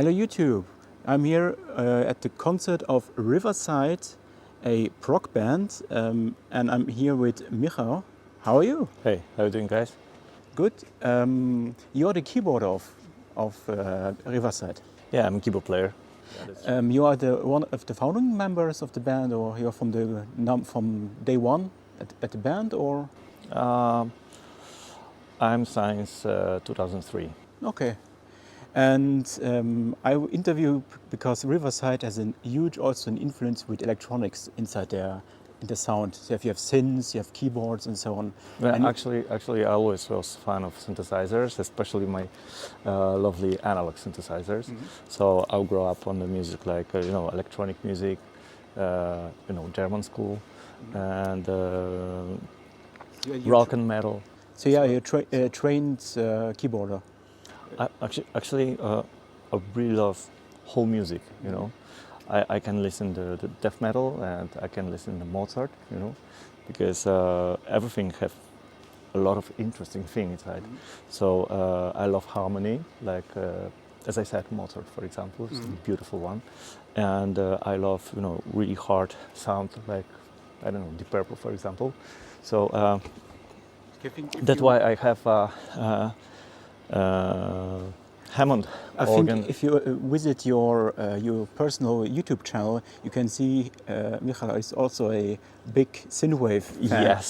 Hello YouTube. I'm here at the concert of Riverside, a prog band, and I'm here with Michal. How are you? Hey, how you doing, guys? Good. You're the keyboard of Riverside. Yeah, I'm a keyboard player. You are one of the founding members of the band, or you're from from day one at the band, or? I'm since 2003. Okay. And I interview because Riverside has a huge also an influence with electronics inside in the sound. So if you have synths, you have keyboards and so on. Well, And actually, I always was a fan of synthesizers, especially my lovely analog synthesizers. Mhm. So I grew up on the music like electronic music, German school, and rock and metal. So yeah, you're trained keyboarder. I really love whole music. I can listen to the death metal and I can listen to Mozart. Because everything have a lot of interesting things inside. Mhm. So I love harmony, like as I said, Mozart, for example, is a beautiful one, and I love really hard sound, like I don't know, Deep Purple, for example. So that's why I have Hammond I organ. think if you visit your personal YouTube channel, you can see Michal is also a big synthwave fan.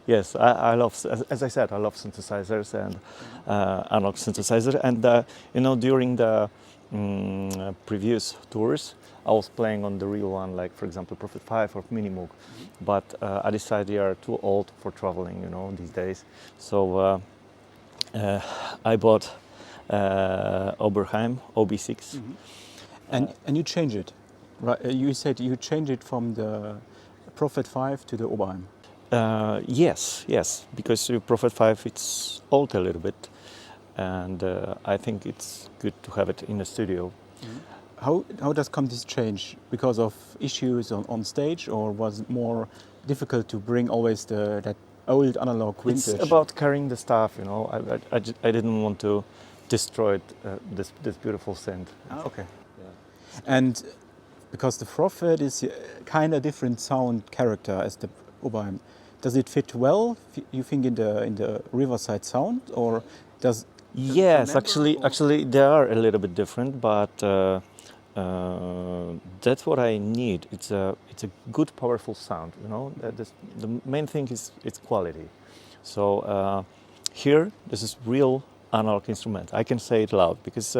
Yes. I love, as I said, I love synthesizers and analog synthesizer. And during the previous tours, I was playing on the real one, like for example, Profet 5 or Minimoog. But I decided they are too old for traveling, these days. So I bought Oberheim OB6. And you change it, right? You said you change it from the Profet 5 to the Oberheim. Yes, because Profet 5 it's old a little bit, and I think it's good to have it in the studio. How does come this change? Because of issues on stage, or was it more difficult to bring always that old analog vintage? It's about carrying the stuff, I didn't want to destroy this beautiful synth. Okay. Yeah. And because the Profet is kind of different sound character as the Oberheim, does it fit well? You think in the Riverside sound, or does? Yes, actually they are a little bit different, but that's what I need. It's a good, powerful sound. The main thing is its quality. So here, this is real analog instrument. I can say it loud because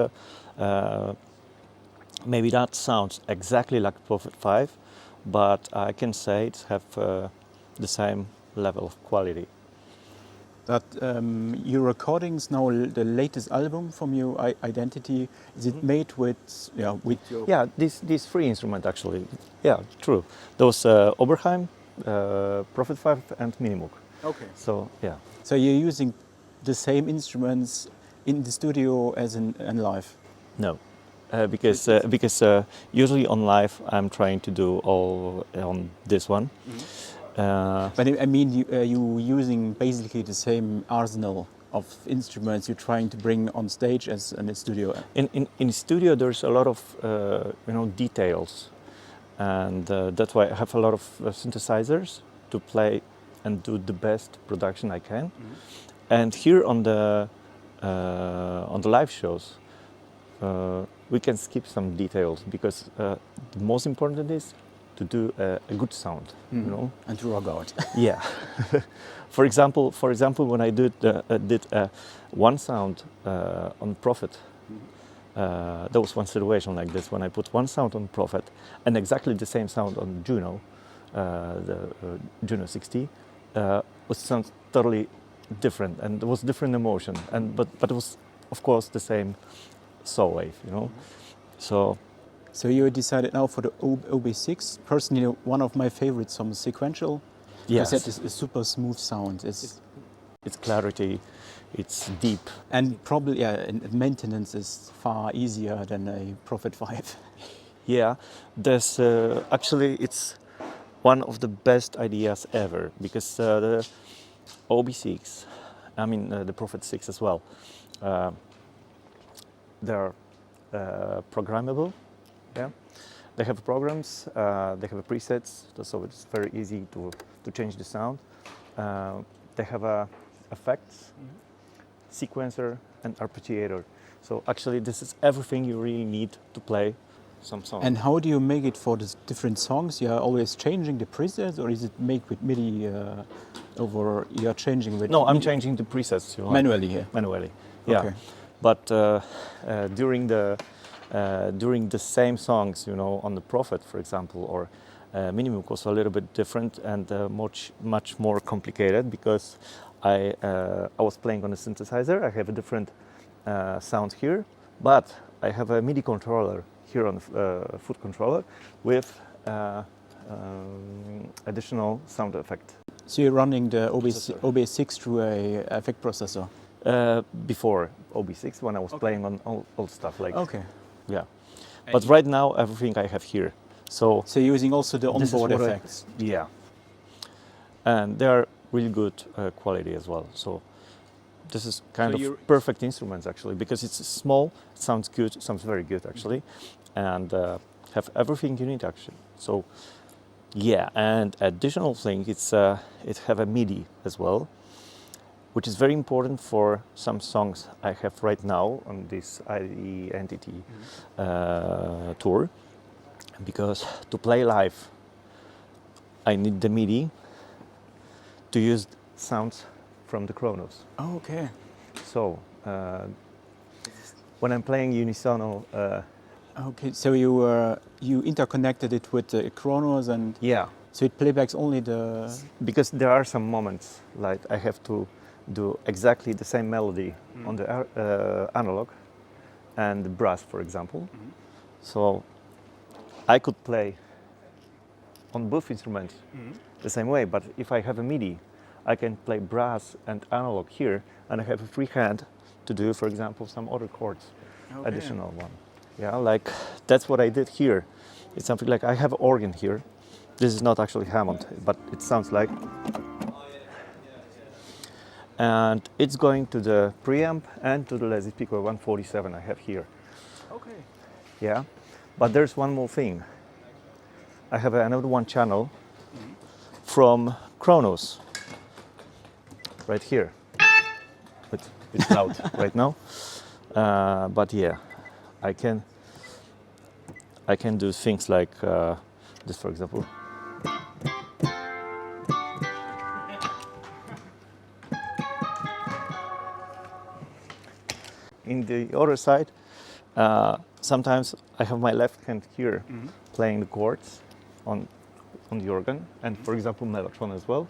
maybe that sounds exactly like Profet 5, but I can say it have the same level of quality. That your recordings now, the latest album from your ID.Entity, is it made with your? Yeah, these three instruments actually. Yeah, true. Those Oberheim, Profet 5, and Minimoog. Okay. So yeah. So you're using the same instruments in the studio as in live? No, because usually on live I'm trying to do all on this one. But I mean, you using basically the same arsenal of instruments you're trying to bring on stage as in the studio. In studio, there's a lot of details, and that's why I have a lot of synthesizers to play and do the best production I can. And here on the live shows, we can skip some details because the most important is to do a good sound, and to rock out. Yeah. For example, when I did one sound on Profet, there was one situation like this when I put one sound on Profet and exactly the same sound on Juno, the Juno 60, was sounds totally different and there was different emotion, but it was of course the same saw wave, So you decided now for the OB6. Personally, one of my favorites, some sequential. Yes. Because that is a super smooth sound. It's clarity, it's deep. And probably, and maintenance is far easier than a Profet 5. Yeah, there's actually it's one of the best ideas ever because the OB6, I mean the Profet 6 as well. There are programmable. Yeah, they have programs, they have presets, so it's very easy to change the sound. They have effects, sequencer, and arpeggiator. So actually, this is everything you really need to play some song. And how do you make it for the different songs? You are always changing the presets, or is it made with MIDI over? You are changing with No, I'm MIDI? changing the presets. You know, Manually here. Manually, yeah. Okay. But during the same songs, you know, on the Profet, for example, or Minimum was a little bit different and much more complicated because I was playing on a synthesizer. I have a different sound here, but I have a MIDI controller here on the foot controller with additional sound effect. So you're running the OBS6 through a effect processor? Before OB6, when I was playing on old stuff like. Okay. Yeah. But right now, everything I have here. So you're using also the onboard effects? Yeah. And they are really good quality as well. So this is kind of perfect instruments actually, because it's small, it sounds good, sounds very good actually, and have everything you need actually. So yeah, and additional thing, it have a MIDI as well, which is very important for some songs I have right now on this ID.Entity tour, because to play live, I need the MIDI to use sounds from the Chronos. Oh, okay. So when I'm playing unisono, okay, so you interconnected it with the Chronos, and yeah, so it playbacks only the. because there are some moments like I have to do exactly the same melody on the analog and the brass, for example. So I could play on both instruments the same way, but if I have a MIDI, I can play brass and analog here, and I have a free hand to do, for example, some other chords, additional one. Yeah, like that's what I did here. It's something like I have an organ here. This is not actually Hammond, but it sounds like. And it's going to the preamp and to the lazy speaker 147 I have here. Okay. Yeah, but there's one more thing. I have another one channel from Chronos, right here. It's loud right now, but yeah, I can do things like this, for example. In the other side, sometimes I have my left hand here playing the chords on the organ, and for example mellotron as well,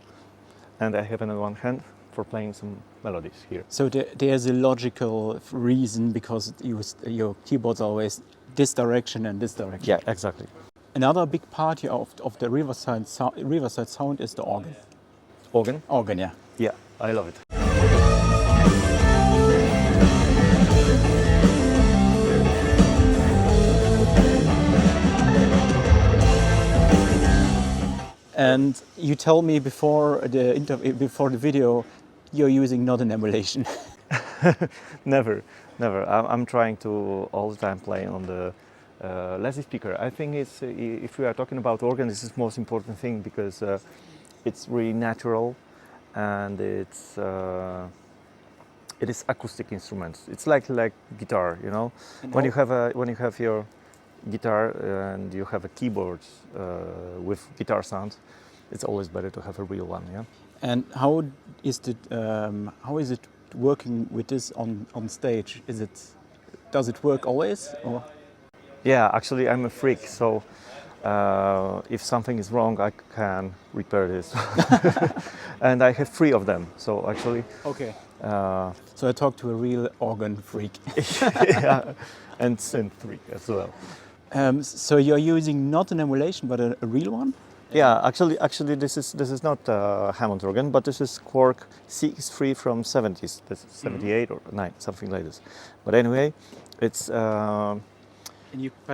and I have another one hand for playing some melodies here. So there's a logical reason, because your keyboards are always this direction and this direction. Yeah, exactly. Another big part here of the Riverside sound is the organ. Organ? Organ, yeah. Yeah, I love it. And you tell me before the video, you're using not an emulation. Never. I'm trying to all the time play on the lazy speaker. I think it's if we are talking about organ, this is the most important thing, because it's really natural, and it is acoustic instruments. It's like guitar, you know. When you have your guitar and you have a keyboard with guitar sound, it's always better to have a real one, yeah. And how is it working with this on stage? Does it work always, or? Yeah, actually I'm a freak, so if something is wrong, I can repair this. And I have 3 of them, so actually. Okay. So I talked to a real organ freak. Yeah, and synth freak as well. So you're using not an emulation, but a real one? Yeah, actually, this is not a Hammond organ, but this is Quark CX3 from 70s. This is 78 or 9, something like this. But anyway, it's. But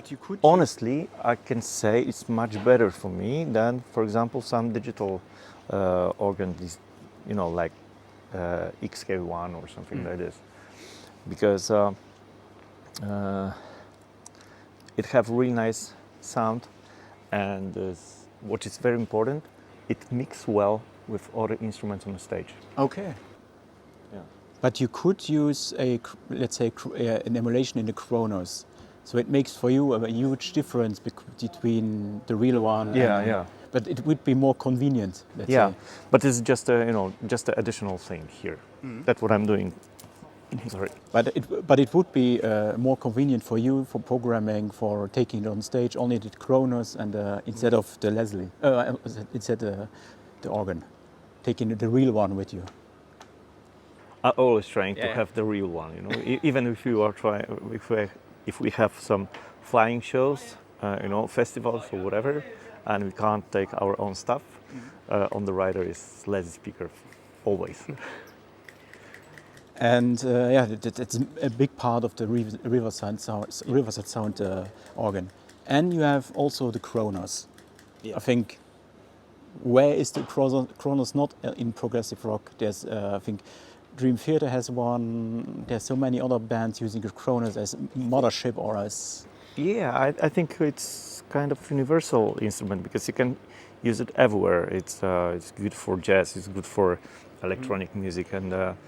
you could. Honestly, I can say it's much better for me than, for example, some digital organs, you know, like XK1 or something like this, because it have really nice sound, and what is very important, it mix well with other instruments on the stage. Okay. Yeah. But you could use let's say, an emulation in the Kronos. So it makes for you a huge difference between the real one. Yeah. But it would be more convenient, let's say. But it's just just an additional thing here. That's what I'm doing. Sorry. But it would be more convenient for you for programming, for taking it on stage only the Kronos and instead of the Leslie, instead the organ, taking the real one with you. I'm always trying to have the real one. Even if you are if we have some flying shows, festivals or whatever, and we can't take our own stuff, on the rider is Leslie speaker, always. And that's a big part of the Riverside Sound organ. And you have also the Kronos. I think, where is the Kronos not in progressive rock? There's, I think, Dream Theater has one. There's so many other bands using the Kronos as mothership or as... Yeah, I think it's kind of universal instrument because you can use it everywhere. It's good for jazz. It's good for electronic music, and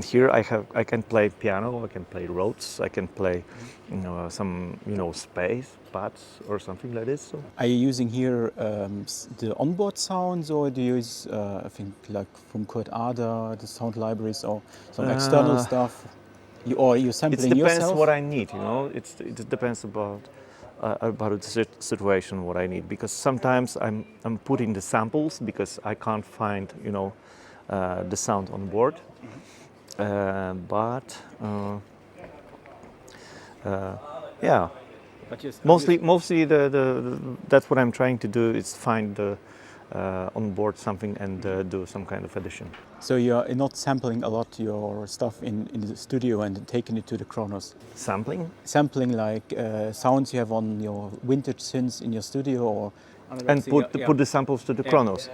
here I can play piano. I can play Rhodes. I can play some space pads or something like this. So. Are you using here the onboard sounds, or do you use I think like from Kurt Ader, the sound libraries, or some external stuff? Or you're sampling yourself? It depends what I need, It depends about the situation, what I need. Because sometimes I'm putting the samples because I can't find, the sound on board. Yeah. But Mostly that's what I'm trying to do is find the on board something and do some kind of addition. So you're not sampling a lot your stuff in the studio and taking it to the Kronos? Sampling? Sampling like sounds you have on your vintage synths in your studio, or... And put the samples to the Kronos.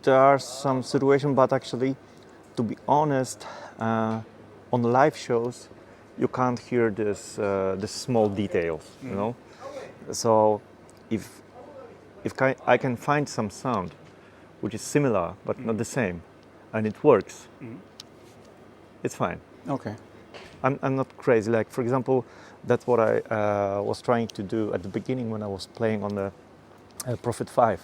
There are some situations, but actually, to be honest, on live shows, you can't hear the small details, So if I can find some sound which is similar but not the same, and it works, it's fine. Okay. I'm not crazy. Like, for example, that's what I was trying to do at the beginning when I was playing on the Profet 5.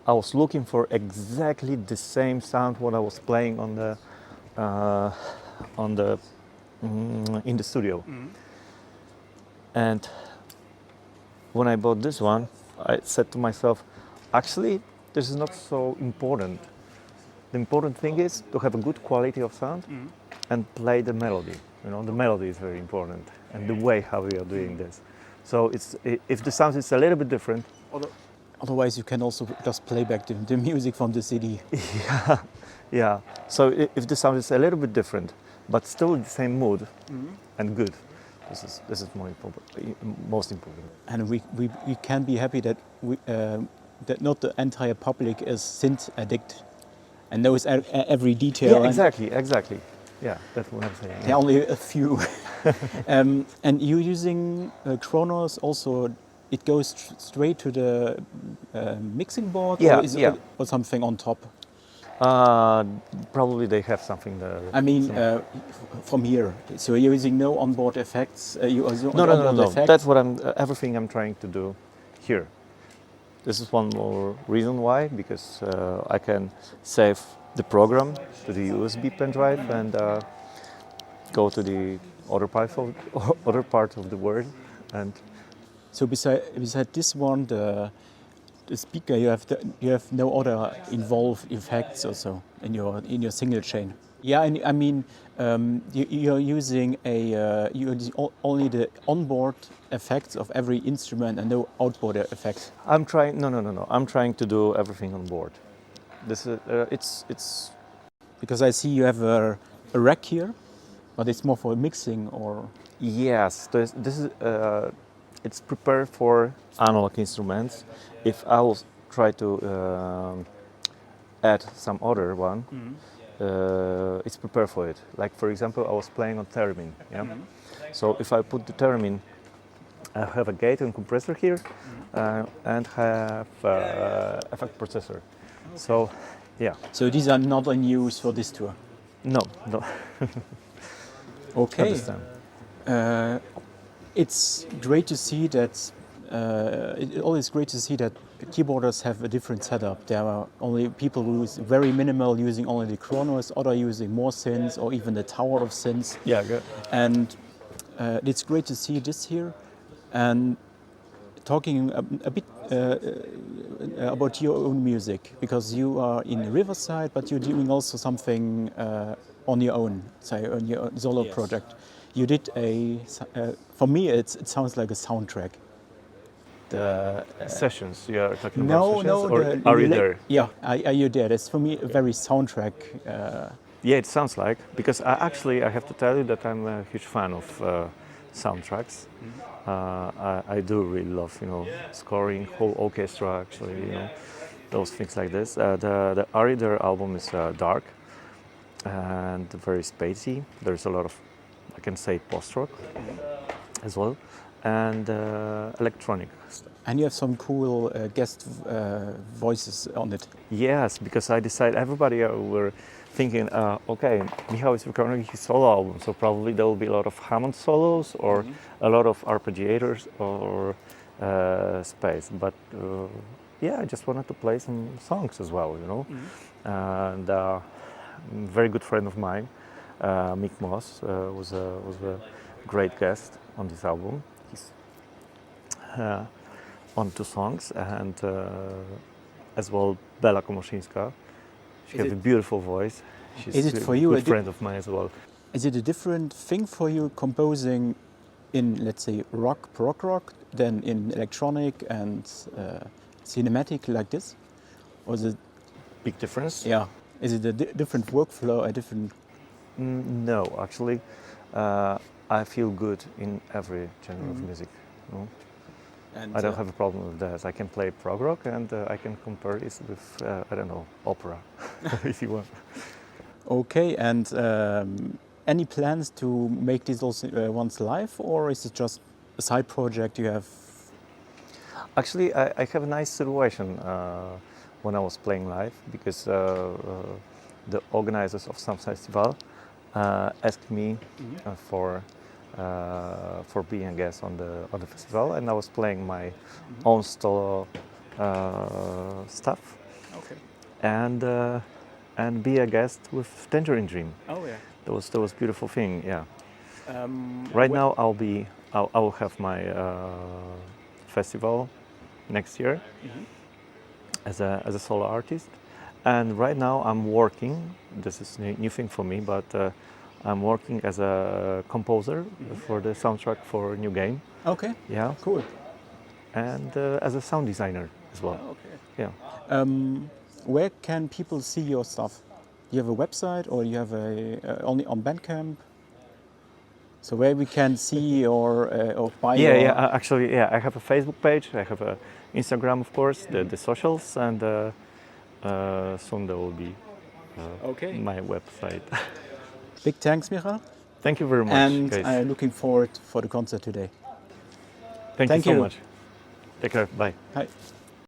I was looking for exactly the same sound what I was playing on the in the studio. And when I bought this one, I said to myself, actually, this is not so important. The important thing is to have a good quality of sound and play the melody. The melody is very important, and the way how we are doing this. So if the sound is a little bit different. Otherwise, you can also just play back the music from the CD. Yeah. So if the sound is a little bit different, but still in the same mood and good, this is most important. And we can be happy that that not the entire public is synth addict and knows every detail. Yeah, exactly. Yeah, that's what I'm saying. There are only a few. And you using Kronos also. It goes straight to the mixing board, or something on top? Probably they have something there. I mean, from here. So you're using no onboard effects? No. That's what everything I'm trying to do here. This is one more reason why, because I can save the program to the USB pen drive and go to the other part of the world. And so beside this one, the speaker, you have no other involved effects also in your single chain. Yeah, I mean you're using only the onboard effects of every instrument and no outboard effects. I'm trying. No. I'm trying to do everything on board. This is it's because I see you have a rack here, but it's more for mixing or. Yes, this is. It's prepared for analog instruments. If I will try to add some other one, it's prepared for it. Like, for example, I was playing on theremin. Yeah. So if I put the theremin I have a gate and compressor here, and have effect processor. So, yeah. So these are not in use for this tour. No, no. Okay. Understand. It's great to see that. It's always great to see that keyboarders have a different setup. There are only people who use very minimal, using only the Chronos, other using more synths or even the tower of synths. Yeah, good. And it's great to see this here. And talking a bit about your own music, because you are in Riverside, but you're doing also something on your own, say on your solo project. You did for me it sounds like a soundtrack. The Sessions, you are talking about sessions? no, Or are you there? Yeah, are you there? That's for me a very soundtrack. Yeah, it sounds like, because I have to tell you that I'm a huge fan of soundtracks. I do really love, scoring, whole orchestra actually, those things like this. The Arider album is dark and very spacey. There's a lot of, I can say, post-rock as well, and electronic stuff. And you have some cool guest voices on it. Yes, because I decided everybody were thinking, okay, Michal is recording his solo album, so probably there will be a lot of Hammond solos or a lot of arpeggiators or space. But yeah, I just wanted to play some songs as well, And a very good friend of mine, Mick Moss, was a great guest on this album. He's on 2 songs, and as well Bela Komoszyńska. She has a beautiful voice. She's for a you good friend of mine as well. Is it a different thing for you composing in, let's say, prog rock, than in electronic and cinematic like this? Or is it Big difference? Yeah. Is it a different workflow, a different? No, actually, I feel good in every genre of music. And I don't have a problem with that. I can play prog rock, and I can compare this with, I don't know, opera, if you want. Okay, and any plans to make these also once live, or is it just a side project you have? Actually, I have a nice situation when I was playing live, because the organizers of some festival asked me for being a guest on the festival, and I was playing my own solo stuff. Okay. And be a guest with Tangerine Dream. Oh yeah. That was beautiful thing. Yeah. Right now I will have my festival next year as a solo artist, and right now I'm working. This is a new thing for me, but. I'm working as a composer for the soundtrack for a new game. Okay. Yeah. Cool. And as a sound designer as well. Okay. Yeah. Where can people see your stuff? You have a website, or you have only on Bandcamp? So where we can see or buy? Yeah. Actually, I have a Facebook page. I have a Instagram, of course, the socials, and soon there will be my website. Big thanks, Michal. Thank you very much, and guys. I'm looking forward for the concert today. Thank you so much. Take care. Bye. Bye.